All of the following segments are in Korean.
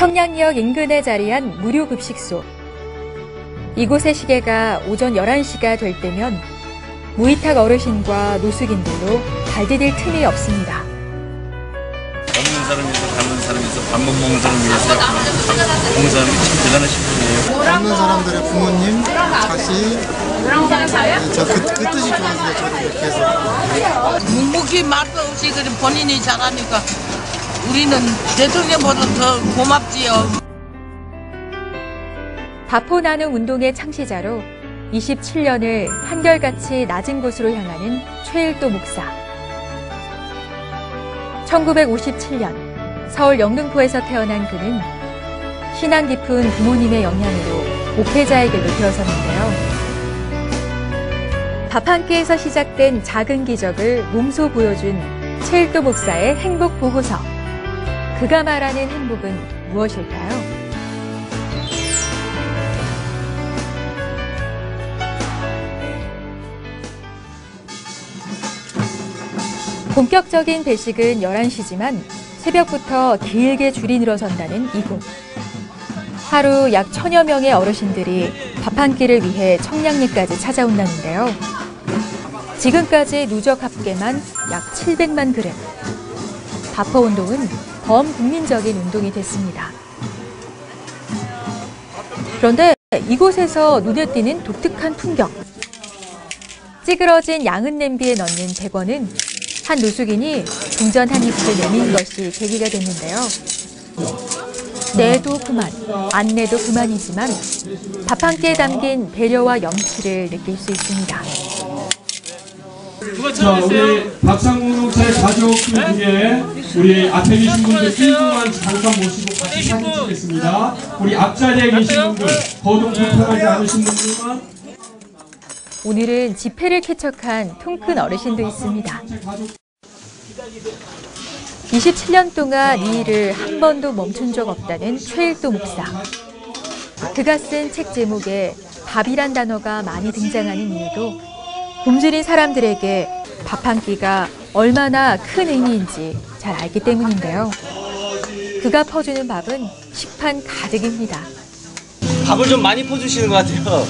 청량역 인근에 자리한 무료급식소. 이곳의 시계가 오전 11시가 될 때면 무위탁 어르신과 노숙인들로 발디딜 틈이 없습니다. 없는 사람에서 닮은 사람에서 밥 못 먹는 사람을 위해서 봉사하는 게 참 대단하신 분이에요. 없는 사람들의 부모님, 자식, 저 그 뜻이 좋아서 저는 이렇게 해서 묵묵히 말도 없이 본인이 잘하니까 우리는 대통령보다 더 고맙지요. 바포 나눔 운동의 창시자로 27년을 한결같이 낮은 곳으로 향하는 최일도 목사. 1957년 서울 영등포에서 태어난 그는 신앙 깊은 부모님의 영향으로 목회자의 길로 들어섰는데요. 밥 한 끼에서 시작된 작은 기적을 몸소 보여준 최일도 목사의 행복 보고서. 그가 말하는 행복은 무엇일까요? 본격적인 배식은 11시지만 새벽부터 길게 줄이 늘어선다는 이곳. 하루 약 1000여 명의 어르신들이 밥 한 끼를 위해 청량리까지 찾아온다는데요. 지금까지 누적 합계만 약 700만 그릇. 바포운동은 범국민적인 운동이 됐습니다. 그런데 이곳에서 눈에 띄는 독특한 풍경. 찌그러진 양은 냄비에 넣는 100원은 한 노숙인이 동전 한 입을 내민 것이 계기가 됐는데요. 내도 그만, 안 내도 그만이지만 밥 한 끼에 담긴 배려와 염치를 느낄 수 있습니다. 자, 우리 박상공동체 가족 중에 우리 앞에 계신 분들 1분만 잠깐 모시고 같이 사진 찍겠습니다. 우리 앞자리에 계신 분들, 거동 불편하지 않으신 분들만. 오늘은 지폐를 쾌척한 통큰 어르신도 있습니다. 27년 동안 이 일을 한 번도 멈춘 적 없다는 최일도 목사. 그가 쓴 책 제목에 밥이란 단어가 많이 등장하는 이유도 굶주린 사람들에게 밥 한 끼가 얼마나 큰 의미인지 잘 알기 때문인데요. 그가 퍼주는 밥은 식판 가득입니다. 밥을 좀 많이 퍼주시는 것 같아요.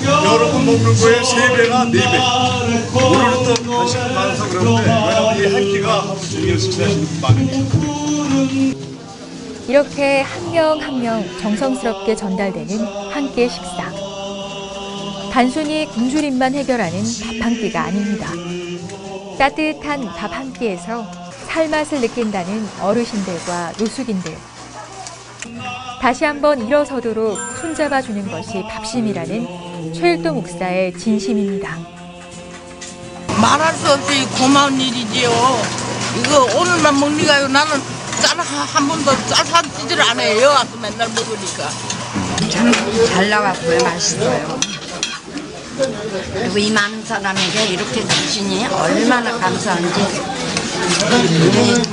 여러 번 먹는 거에 3배나 4배. 오늘은 또 간식이 많아서 그런데 왜냐면 이 한 끼가 열심히 하시는 분이 많으니까. 이렇게 한 명 한 명 정성스럽게 전달되는 한 끼의 식사. 단순히 굶주림만 해결하는 밥 한 끼가 아닙니다. 따뜻한 밥 한 끼에서 살맛을 느낀다는 어르신들과 노숙인들. 다시 한번 일어서도록 손잡아주는 것이 밥심이라는 최일도 목사의 진심입니다. 말할 수 없이 고마운 일이지요. 이거 오늘만 먹니까요. 나는 짤 한 번도 짤산지를 안 해요. 아까 맨날 먹으니까. 참 잘 나왔고요. 맛있어요. 그리고 이 많은 사람에게 이렇게 주시니 얼마나 감사한지.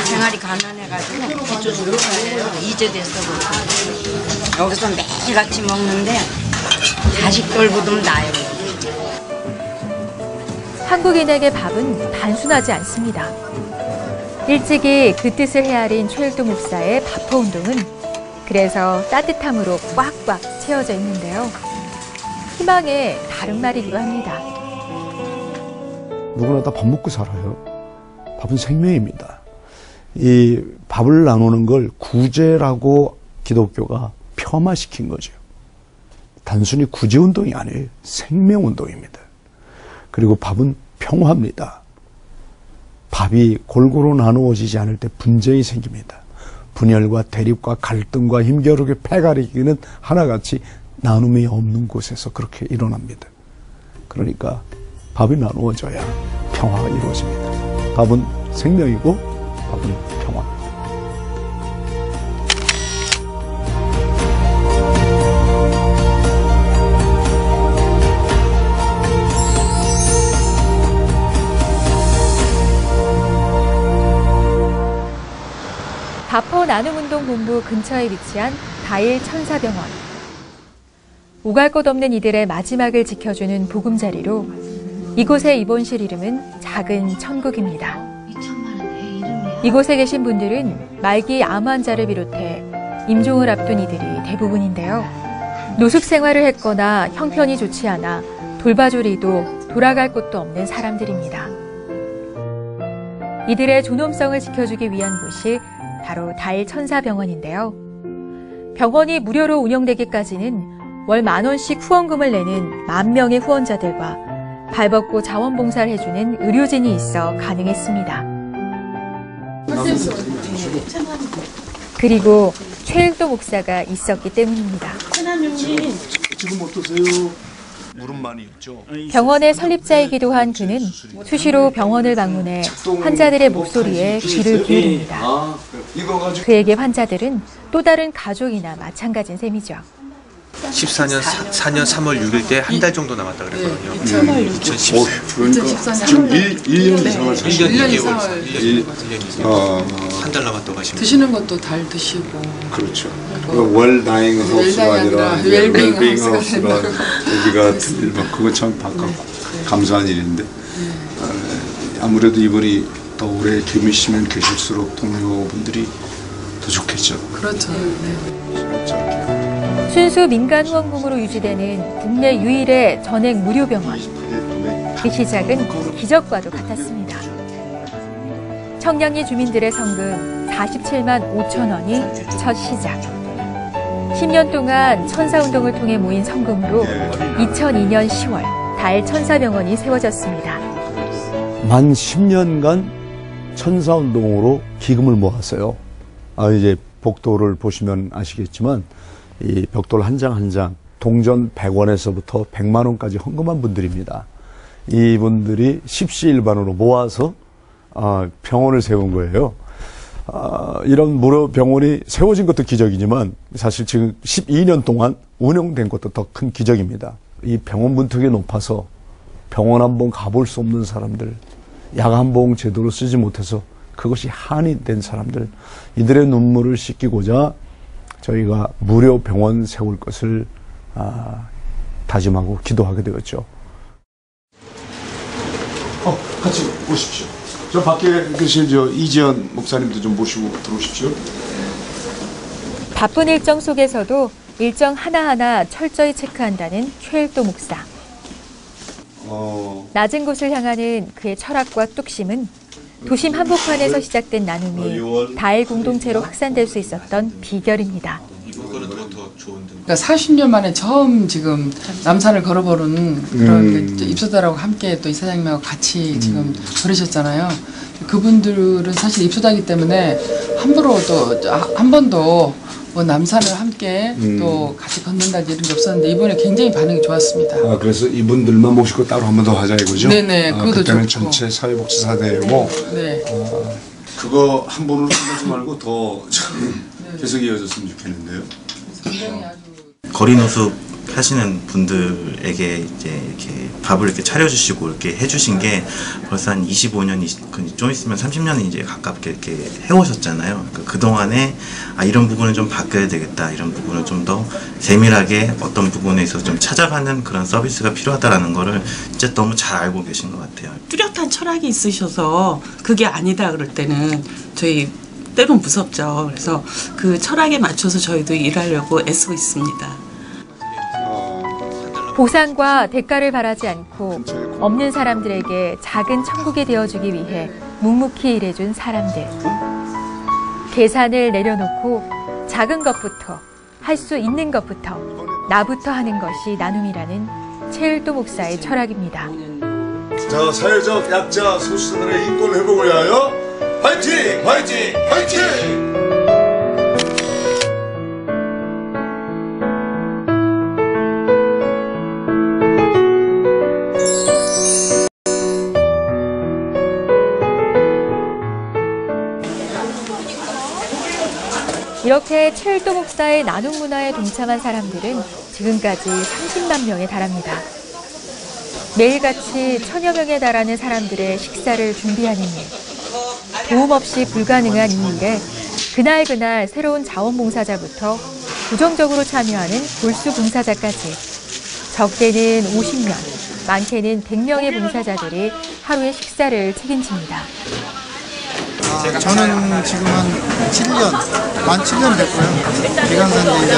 생활이 가난해가지고 기초주를 거예요. 이제 됐어. 여기서 매일같이 먹는데 자식들보다 나아요. 한국인에게 밥은 단순하지 않습니다. 일찍이 그 뜻을 헤아린 최일도 목사의 바포운동은 그래서 따뜻함으로 꽉꽉 채워져 있는데요. 희망의 다른 말이기도 합니다. 누구나 다 밥 먹고 살아요. 밥은 생명입니다. 이 밥을 나누는 걸 구제라고 기독교가 폄하시킨 거죠. 단순히 구제운동이 아니에요. 생명운동입니다. 그리고 밥은 평화입니다. 밥이 골고루 나누어지지 않을 때 분쟁이 생깁니다. 분열과 대립과 갈등과 힘겨루기 패가리기는 하나같이 나눔이 없는 곳에서 그렇게 일어납니다. 그러니까 밥이 나누어져야 평화가 이루어집니다. 밥은 생명이고 밥은 평화입니다. 바포 나눔운동본부 근처에 위치한 다일 천사병원. 오갈 곳 없는 이들의 마지막을 지켜주는 보금자리로 이곳의 입원실 이름은 작은 천국입니다. 이곳에 계신 분들은 말기 암 환자를 비롯해 임종을 앞둔 이들이 대부분인데요. 노숙 생활을 했거나 형편이 좋지 않아 돌봐주리도 돌아갈 곳도 없는 사람들입니다. 이들의 존엄성을 지켜주기 위한 곳이 바로 다일천사병원인데요. 병원이 무료로 운영되기까지는 월 10,000원씩 후원금을 내는 10,000명의 후원자들과 발벗고 자원봉사를 해주는 의료진이 있어 가능했습니다. 그리고 최일도 목사가 있었기 때문입니다. 지금 어떠세요? 물은 많이 있죠. 병원의 설립자이기도 한 그는 수시로 병원을 방문해 환자들의 목소리에 귀를 기울입니다. 그에게 환자들은 또 다른 가족이나 마찬가지인 셈이죠. 14년 4년 3월 6일 때 한 달 정도 남았다 그랬거든요. 2014년. 그러니까 지금 1년 이상을 사시고 1년 2개월. 한 달 남았다고 하시면 드시는 것도 달 드시고. 그렇죠. 웰다잉 하우스가 아니라 웰빙 하우스가 여기가 틀리면 그거 참 감사한 일인데 아무래도 이번이 더 오래 계시면 계실수록 동료분들이 더 좋겠죠. 그렇죠. 순수 민간 후원금으로 유지되는 국내 유일의 전액 무료 병원. 그 시작은 기적과도 같았습니다. 청량리 주민들의 성금 47만 5천 원이 첫 시작. 10년 동안 천사운동을 통해 모인 성금으로 2002년 10월 다일천사병원이 세워졌습니다. 만 10년간 천사운동으로 기금을 모았어요. 이제 복도를 보시면 아시겠지만 이 벽돌 한 장 한 장 동전 100원에서부터 100만 원까지 헌금한 분들입니다. 이분들이 십시일반으로 모아서 병원을 세운 거예요. 이런 무료 병원이 세워진 것도 기적이지만 사실 지금 12년 동안 운영된 것도 더 큰 기적입니다. 이 병원 문턱이 높아서 병원 한번 가볼 수 없는 사람들, 야간보험 제도를 쓰지 못해서 그것이 한이 된 사람들, 이들의 눈물을 씻기고자 저희가 무료 병원 세울 것을 다짐하고 기도하게 되었죠. 같이 오십시오. 저 밖에 계신 이지연 목사님도 좀 모시고 들어오십시오. 바쁜 일정 속에서도 일정 하나하나 철저히 체크한다는 최일도 목사. 낮은 곳을 향하는 그의 철학과 뚝심은 도심 한복판에서 시작된 나눔이 다일 공동체로 확산될 수 있었던 비결입니다. 그러니까 40년 만에 처음 지금 남산을 걸어보는 그런 입소다라고 함께 또 이사장님하고 같이 지금 걸으셨잖아요. 그분들은 사실 입소다이기 때문에 함부로 또 한 번도 뭐 남산을 함께 또 같이 걷는다든지 이런 게 없었는데 이번에 굉장히 반응이 좋았습니다. 그래서 이분들만 모시고 따로 한 번 더 하자 이거죠? 네네. 그것도 그때는 좋고. 전체 사회복지사대고 네. 그거 한 번으로 끝내지 말고 더 계속 이어졌으면 좋겠는데요. 굉장히 아주 거리 노숙 하시는 분들에게 이제 이렇게 밥을 이렇게 차려주시고 이렇게 해주신 게 벌써 한 25년, 좀 있으면 30년이 이제 가깝게 이렇게 해오셨잖아요. 그동안에 이런 부분은 좀 바뀌어야 되겠다, 이런 부분은 좀 더 세밀하게 어떤 부분에 있어서 좀 찾아가는 그런 서비스가 필요하다라는 거를 진짜 너무 잘 알고 계신 것 같아요. 뚜렷한 철학이 있으셔서 그게 아니다 그럴 때는 저희 때론 무섭죠. 그래서 그 철학에 맞춰서 저희도 일하려고 애쓰고 있습니다. 보상과 대가를 바라지 않고 없는 사람들에게 작은 천국이 되어주기 위해 묵묵히 일해준 사람들. 계산을 내려놓고 작은 것부터, 할 수 있는 것부터, 나부터 하는 것이 나눔이라는 최일도 목사의 철학입니다. 자, 사회적 약자 소수자들의 인권 회복을 위하여 화이팅! 화이팅! 화이팅! 이렇게 최일도 목사의 나눔 문화에 동참한 사람들은 지금까지 30만 명에 달합니다. 매일같이 1000여 명에 달하는 사람들의 식사를 준비하는 일. 도움 없이 불가능한 이 일에 그날 새로운 자원봉사자부터 부정적으로 참여하는 골수 봉사자까지 적게는 50명, 많게는 100명의 봉사자들이 하루의 식사를 책임집니다. 저는 지금 한 7년, 만 7년 됐고요. 기간사인데 이제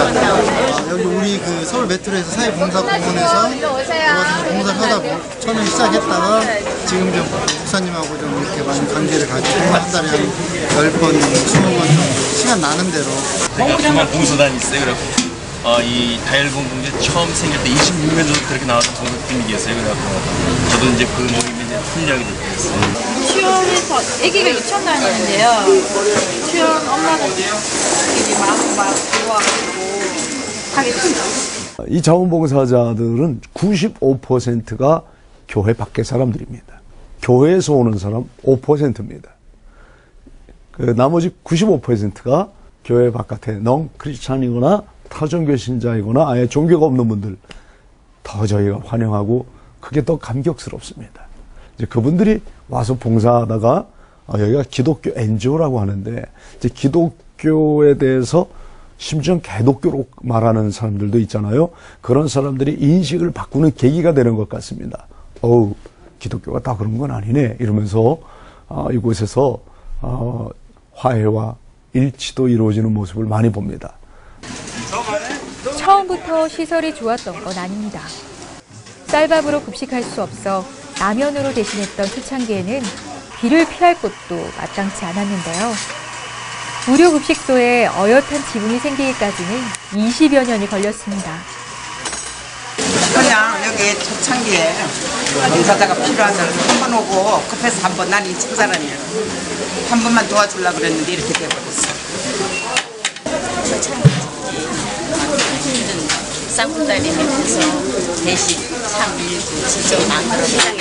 여기 우리 그 서울 메트로에서 사회봉사공원에서 봉사를 하다 처음에 시작했다가 지금 좀 목사님하고 좀 이렇게 많은 관계를 가지고 한 달에 한 10번, 20번 정도 시간 나는 대로. 중앙 봉사단이 있어요. 그래갖고 이 다혈공동체 처음 생길 때 26년 정도 그렇게 나왔던 봉사팀이 계세요. 그래갖고 저도 이제 그 모임에 이제 참여하게 됐어요. 수연에서 아기가 유치원 다니는데요. 수연 엄마들이 막 좋아하고 하게 됐어요. 이 자원봉사자들은 95%가 교회 밖의 사람들입니다. 교회에서 오는 사람 5%입니다. 그 나머지 95%가 교회 바깥에 넌 크리스찬이거나 타종교 신자이거나 아예 종교가 없는 분들 더 저희가 환영하고 그게 더 감격스럽습니다. 이제 그분들이 와서 봉사하다가 여기가 기독교 NGO라고 하는데 이제 기독교에 대해서 심지어 개독교로 말하는 사람들도 있잖아요. 그런 사람들이 인식을 바꾸는 계기가 되는 것 같습니다. 기독교가 다 그런 건 아니네 이러면서 이곳에서 화해와 일치도 이루어지는 모습을 많이 봅니다. 처음부터 시설이 좋았던 건 아닙니다. 쌀밥으로 급식할 수 없어 라면으로 대신했던 초창기에는 비를 피할 곳도 마땅치 않았는데요. 무료 급식소에 어엿한 지붕이 생기기까지는 20여 년이 걸렸습니다. 그냥 여기 초창기에 봉사자가 필요하다고 한 번 오고 급해서 한 번 난 이 집 사람이에요. 한 번만 도와주려고 그랬는데 이렇게 돼버렸어. 쌍문달이 밑에서 대신 참 밀고 직접 만들어 세상에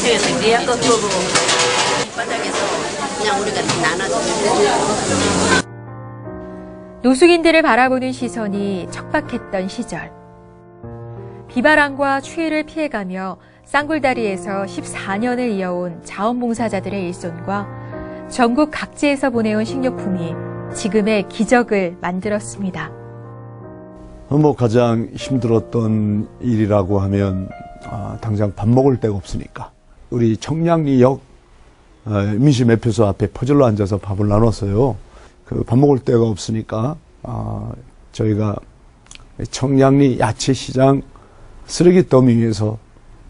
그래서 내약 거꾸로 바닥에서 그냥 우리가 나눠주는 노숙인들을 바라보는 시선이 척박했던 시절. 비바람과 추위를 피해가며 쌍굴다리에서 14년을 이어온 자원봉사자들의 일손과 전국 각지에서 보내온 식료품이 지금의 기적을 만들었습니다. 가장 힘들었던 일이라고 하면 당장 밥 먹을 데가 없으니까 우리 청량리역 임시 매표소 앞에 퍼즐로 앉아서 밥을 나눴어요. 그 밥 먹을 데가 없으니까 저희가 청량리 야채시장 쓰레기 더미 위에서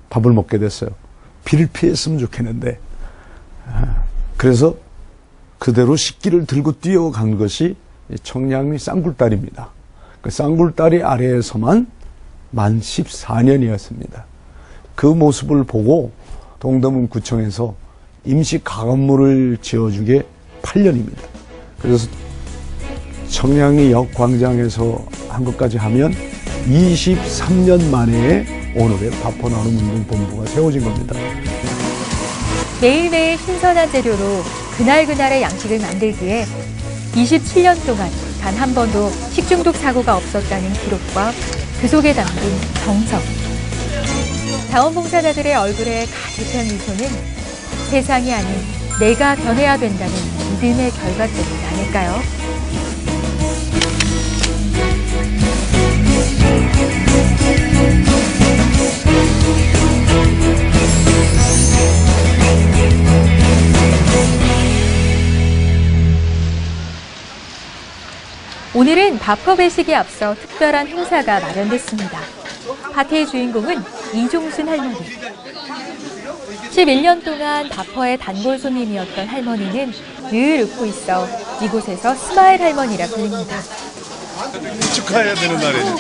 밥을 먹게 됐어요. 비를 피했으면 좋겠는데 그래서 그대로 식기를 들고 뛰어간 것이 청량리 쌍굴다리입니다. 그 쌍굴다리 아래에서만 만 14년이었습니다. 그 모습을 보고 동대문구청에서 임시 가건물을 지어주게 8년입니다. 그래서 청량리역 광장에서 한 것까지 하면 23년 만에 오늘의 밥퍼 나눔 운동본부가 세워진 겁니다. 매일매일 신선한 재료로 그날그날의 양식을 만들기에 27년 동안 단 한 번도 식중독 사고가 없었다는 기록과 그 속에 담긴 정성. 자원봉사자들의 얼굴에 가득한 미소는 세상이 아닌 내가 변해야 된다는 믿음의 결과 때문 아닐까요? 오늘은 밥퍼 배식에 앞서 특별한 행사가 마련됐습니다. 파티의 주인공은 이종순 할머니. 11년 동안 밥퍼의 단골 손님이었던 할머니는 늘 웃고 있어 이곳에서 스마일 할머니라 불립니다. 축하해야 되는 날이죠.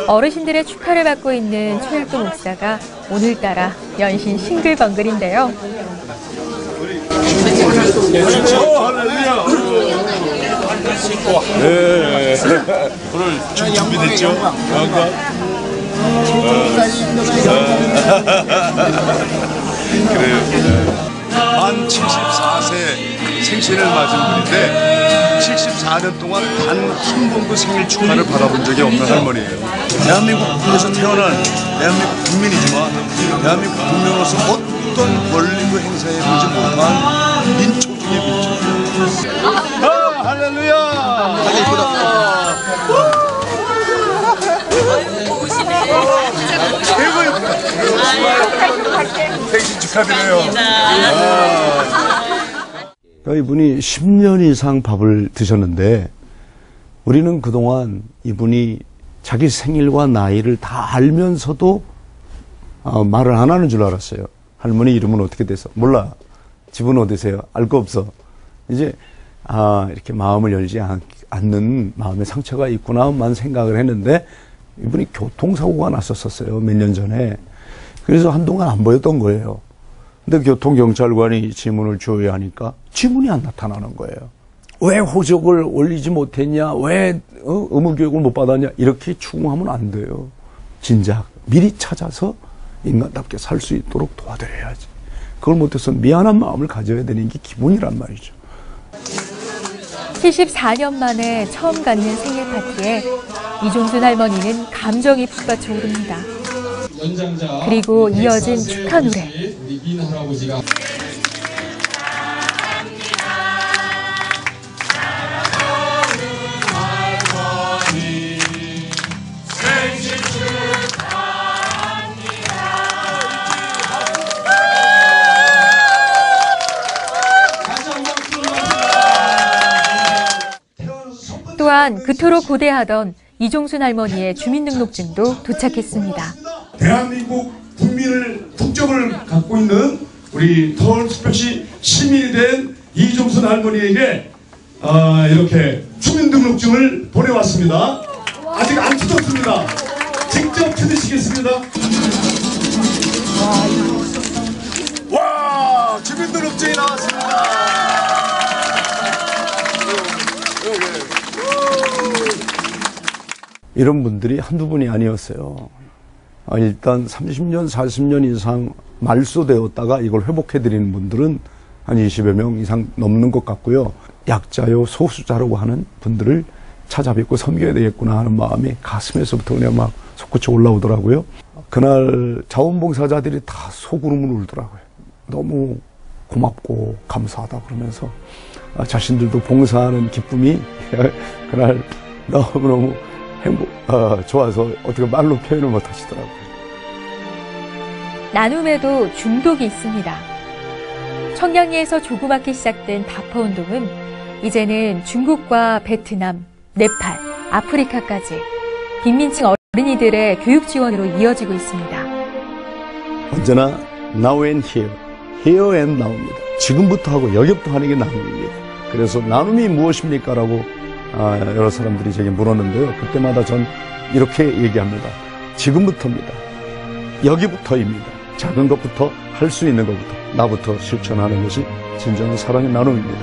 어르신들의 축하를 받고 있는 최일도 목사가 오늘따라 연신 싱글벙글인데요. 네. 오늘 준비됐죠? 그래요. 만 74세 생신을 맞은 분인데 74년 동안 단 한 번도 생일 축하를 받아본 적이 없는 할머니예요. 대한민국에서 태어난 대한민국 국민이지만 대한민국 국민으로서 어떤 권리도 행사해보지 못한 민초 중의 민초. 할렐루야! 최고입니다. 생신 축하드려요. 그러니까 이분이 10년 이상 밥을 드셨는데 우리는 그동안 이분이 자기 생일과 나이를 다 알면서도 말을 안 하는 줄 알았어요. 할머니 이름은 어떻게 돼서? 몰라. 집은 어디세요? 알 거 없어. 이제 이렇게 마음을 열지 않는 마음의 상처가 있구나만 생각을 했는데 이분이 교통사고가 났었어요. 몇 년 전에. 그래서 한동안 안 보였던 거예요. 근데 교통경찰관이 지문을 줘야 하니까 지문이 안 나타나는 거예요. 왜 호적을 올리지 못했냐? 왜 의무교육을 못 받았냐? 이렇게 추궁하면 안 돼요. 진작 미리 찾아서 인간답게 살 수 있도록 도와드려야지. 그걸 못해서 미안한 마음을 가져야 되는 게 기본이란 말이죠. 74년 만에 처음 갖는 생일 파티에 이종순 할머니는 감정이 북받쳐 오릅니다. 그리고 이어진 축하 노래. 또한 그토록 고대하던 이종순 할머니의 주민등록증도 도착했습니다. 대한민국 국민을 국적을 갖고 있는 우리 서울특별시 시민이 된 이종순 할머니에게 이렇게 주민등록증을 보내왔습니다. 아직 안 뜯었습니다. 직접 뜯으시겠습니다. 와, 주민등록증이 나왔습니다. 이런 분들이 한두 분이 아니었어요. 일단 30년, 40년 이상 말소되었다가 이걸 회복해드리는 분들은 한 20여 명 이상 넘는 것 같고요. 약자요, 소수자라고 하는 분들을 찾아뵙고 섬겨야 되겠구나 하는 마음이 가슴에서부터 그냥 막 솟구쳐 올라오더라고요. 그날 자원봉사자들이 다 속으로는 울더라고요. 너무 고맙고 감사하다 그러면서 자신들도 봉사하는 기쁨이 그날 너무너무 좋아서 어떻게 말로 표현을 못 하시더라고요. 나눔에도 중독이 있습니다. 청량리에서 조그맣게 시작된 다퍼운동은 이제는 중국과 베트남, 네팔, 아프리카까지 빈민층 어린이들의 교육 지원으로 이어지고 있습니다. 언제나 now and here, here and now입니다. 지금부터 하고 여기부터 하는 게 나눔입니다. 그래서 나눔이 무엇입니까? 라고 여러 사람들이 제게 물었는데요. 그때마다 전 이렇게 얘기합니다. 지금부터입니다. 여기부터입니다. 작은 것부터 할 수 있는 것부터 나부터 실천하는 것이 진정한 사랑의 나눔입니다.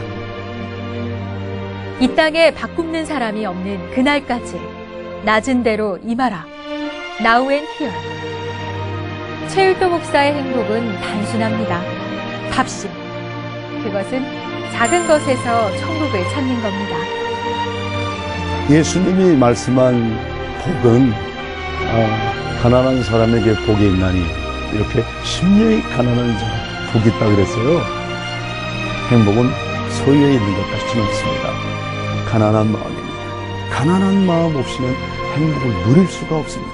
이 땅에 바꿈는 사람이 없는 그날까지 낮은 대로 임하라. Now and here. 최율도 목사의 행복은 단순합니다. 밥심. 그것은 작은 것에서 천국을 찾는 겁니다. 예수님이 말씀한 복은 가난한 사람에게 복이 있나니 이렇게 심령이 가난한 자가 복이 있다 그랬어요. 행복은 소유에 있는 것 같지는 않습니다. 가난한 마음입니다. 가난한 마음 없이는 행복을 누릴 수가 없습니다.